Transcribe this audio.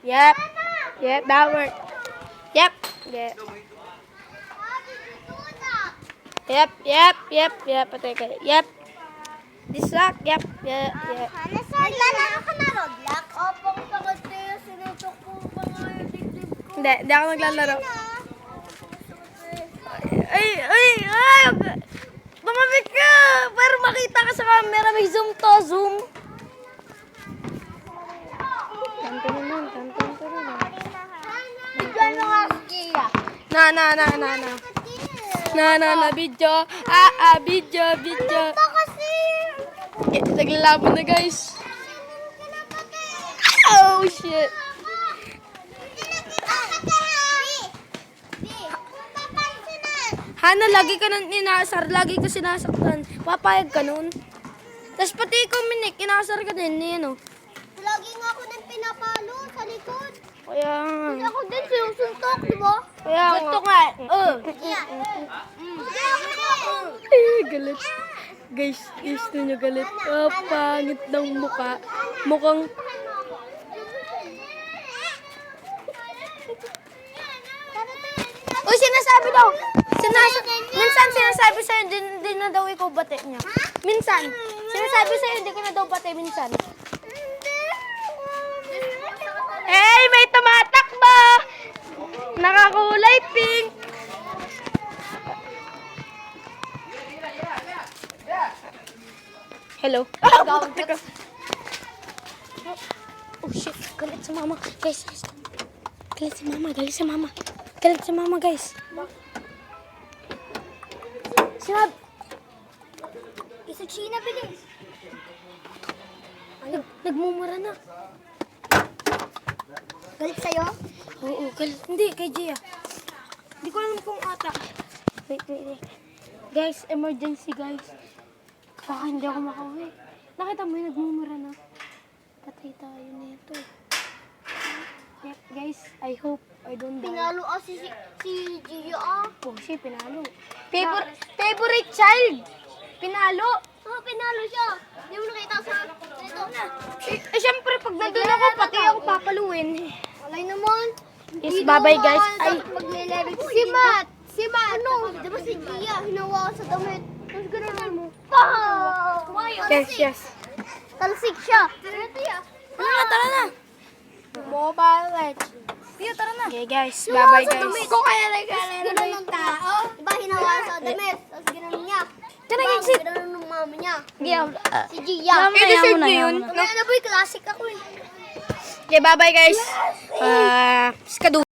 Yep. Yep, that worked. Yep. Yep. Yep. Patay ka. Yep. Distract. Yep. Yep. Naglalaro ka na Roblox? Opo, kapag kayo sinutok po pa nga yung dibdib ko. Hindi ako naglalaro. Ay! Tumabit ka! Para makita ka sa camera. May zoom to. Zoom. Tantan. Bigyan mo nga si Gia. Na. Video. Video. Ito kasi. Naglalaban na, guys. Oh, shit. Hana, lagi ka nang inasar. Lagi ka sinasaktan. Papayag ka nun. Tapos pati ikaw, Minik, inasar ka din. Yan, oh. Lagi nga ako nang pinapalo sa likod. Kaya nga. Hindi ako din sinusuntok, di ba? Kaya nga. Suntok nga. Ay, galit. Guys, nyo galit. Oh, pangit ng mukha. Mukhang... Uy, sinasabi daw. Minsan sinasabi sa'yo, hindi na daw ikaw bate niya. Minsan. Sinasabi sa'yo, hindi ko na daw bate minsan. Hey, may tumatakbo! Nakakulay pink. Hello. Oh shit, galit sa mama. Guys. Galit sa mama, guys. Sinab. Isa China, bilis. Nagmumura na. Galit sa'yo? Oo, galit. Hindi, kay Gia. Hindi ko alam kung ata. Wait. Guys, emergency, guys. Baka hindi ako makauwi. Nakita mo yung nagmumura na. Patay tayo nito. Yep, guys, I hope I don't die. Pinalo si Gio ah. Oh, siya, pinalo. Favorite child! Pinalo! Oh, pinalo siya. Hindi mo nakita sa ito na. Syempre, pag nandun ako, pati ako papaluin. Alay naman. Yes, bye-bye, guys. Ay, Si Matt. Ano? Di ba si Gia hinawa sa damit? Tapos gano'n mo. Pah! yes. Talsik siya. Tara na. Mobile Legends. Pio, tara na. Okay, guys. Bye-bye, guys. Kung kaya naglalaro ng tao, diba hinawa sa damit? Tapos gano'n niya. Kanag-exit. Gano'n ng mama niya. Si Mamaya Gia. deserve niyo yun. Kaya na boy, classic ako eh. Okay, bye-bye, guys. Skadu.